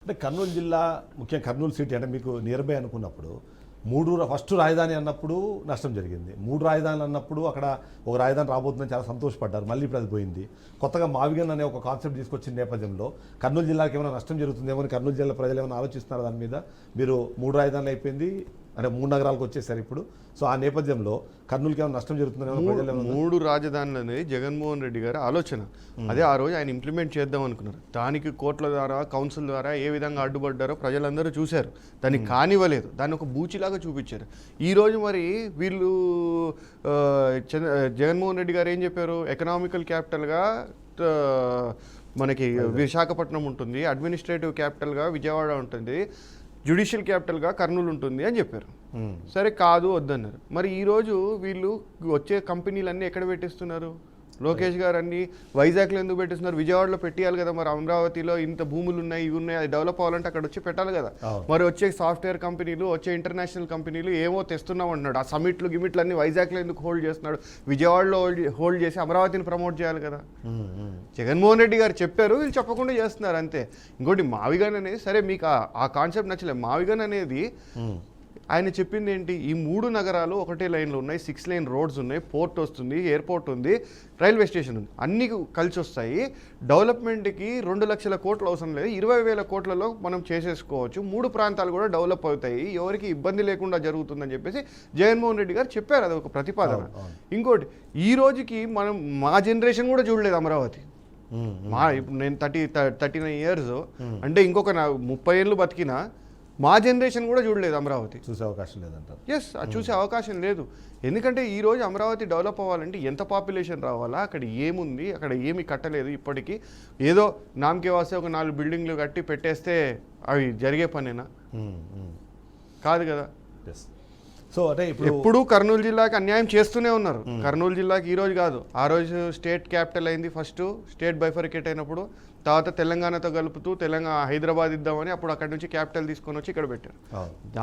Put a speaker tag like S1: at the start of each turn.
S1: అంటే కర్నూలు జిల్లా ముఖ్యంగా కర్నూలు సిటీ అంటే మీకు నియర్ బై అనుకున్నప్పుడు ఫస్ట్ రాజధాని అన్నప్పుడు నష్టం జరిగింది. 3 రాజధానులు అన్నప్పుడు అక్కడ ఒక రాజధాని రాబోతుందని చాలా సంతోషపడ్డారు. మళ్ళీ ఇప్పుడు అది పోయింది. కొత్తగా మావిగన్ అనే ఒక కాన్సెప్ట్ తీసుకొచ్చిన నేపథ్యంలో కర్నూలు జిల్లాకి ఏమైనా నష్టం జరుగుతుందేమో అని కర్నూలు జిల్లా ప్రజలు ఏమైనా ఆలోచిస్తున్నారు దాని మీద? మీరు 3 రాజధానులు అయిపోయింది, అంటే 3 నగరాలకు వచ్చేసారు ఇప్పుడు. సో ఆ నేపథ్యంలో కర్నూలుకి ఏమైనా నష్టం జరుగుతుందేమో ప్రజలు
S2: 3 రాజధానులు అనేది జగన్మోహన్ రెడ్డి గారి ఆలోచన. అదే ఆ రోజు ఆయన ఇంప్లిమెంట్ చేద్దాం అనుకున్నారు. దానికి కోర్టుల ద్వారా కౌన్సిల్ ద్వారా ఏ విధంగా అడ్డుపడ్డారో ప్రజలందరూ చూశారు. దాన్ని కానివ్వలేదు, దాన్ని ఒక బూచిలాగా చూపించారు. ఈరోజు మరి వీళ్ళు జగన్మోహన్ రెడ్డి గారు ఏం చెప్పారు? ఎకనామికల్ క్యాపిటల్గా మనకి విశాఖపట్నం ఉంటుంది, అడ్మినిస్ట్రేటివ్ క్యాపిటల్గా విజయవాడ ఉంటుంది, జ్యుడిషియల్ క్యాపిటల్గా కర్నూలు ఉంటుంది అని చెప్పారు. సరే కాదు వద్దన్నారు. మరి ఈరోజు వీళ్ళు వచ్చే కంపెనీలన్నీ ఎక్కడ పెట్టిస్తున్నారు? లోకేష్ గారు అన్ని వైజాగ్లో ఎందుకు పెట్టిస్తున్నారు? విజయవాడలో పెట్టియాలి కదా. మరి అమరావతిలో ఇంత భూములు ఉన్నాయి, ఇవి ఉన్నాయి, అది డెవలప్ అవ్వాలంటే అక్కడ వచ్చి పెట్టాలి కదా. మరి వచ్చే సాఫ్ట్వేర్ కంపెనీలు, వచ్చే ఇంటర్నేషనల్ కంపెనీలు ఏమో తెస్తున్నాం అంటున్నాడు. ఆ సమిట్లు గిమిట్లు అన్ని వైజాగ్లో ఎందుకు హోల్డ్ చేస్తున్నాడు? విజయవాడలో హోల్డ్ చేసి అమరావతిని ప్రమోట్ చేయాలి కదా. జగన్మోహన్ రెడ్డి గారు చెప్పారు, వీళ్ళు చెప్పకుండా చేస్తున్నారు అంతే. ఇంకోటి మావిగన్ అనేది, సరే మీకు ఆ కాన్సెప్ట్ నచ్చలేదు. మావిగన్ అనేది ఆయన చెప్పింది ఏంటి? ఈ 3 నగరాలు ఒకటే లైన్లో ఉన్నాయి, 6 లేన్ రోడ్స్ ఉన్నాయి, పోర్ట్ వస్తుంది, ఎయిర్పోర్ట్ ఉంది, రైల్వే స్టేషన్ ఉంది, అన్నీ కలిసి వస్తాయి. డెవలప్మెంట్కి 2 లక్షల కోట్లు అవసరం లేదు, 20,000 కోట్లలో మనం చేసేసుకోవచ్చు. 3 ప్రాంతాలు కూడా డెవలప్ అవుతాయి, ఎవరికి ఇబ్బంది లేకుండా జరుగుతుందని చెప్పేసి జగన్మోహన్ రెడ్డి గారు చెప్పారు. అది ఒక ప్రతిపాదన. ఇంకోటి, ఈ రోజుకి మనం మా జనరేషన్ కూడా చూడలేదు అమరావతి. ఇప్పుడు నేను 39 ఇయర్స్ అంటే ఇంకొక 30 ఏళ్ళు బతికినా మా జనరేషన్ కూడా చూడలేదు అమరావతి.
S1: చూసే అవకాశం లేదంటారు.
S2: ఎస్, అది చూసే అవకాశం లేదు. ఎందుకంటే ఈరోజు అమరావతి డెవలప్ అవ్వాలంటే ఎంత పాపులేషన్ రావాలా, అక్కడ ఏముంది, అక్కడ ఏమి కట్టలేదు ఇప్పటికీ. ఏదో నామకే వాస్తే ఒక 4 బిల్డింగ్లు కట్టి పెట్టేస్తే అవి జరిగే పనేనా? కాదు కదా.
S1: సో అంటే
S2: ఎప్పుడు కర్నూలు జిల్లాకి అన్యాయం చేస్తూనే ఉన్నారు. కర్నూలు జిల్లాకి ఈ రోజు కాదు, ఆ రోజు స్టేట్ క్యాపిటల్ అయింది. ఫస్ట్ స్టేట్ బైఫర్కేట్ అయినప్పుడు, తర్వాత తెలంగాణతో కలుపుతూ హైదరాబాద్ ఇద్దామని అప్పుడు అక్కడి నుంచి క్యాపిటల్ తీసుకొని వచ్చి ఇక్కడ పెట్టారు.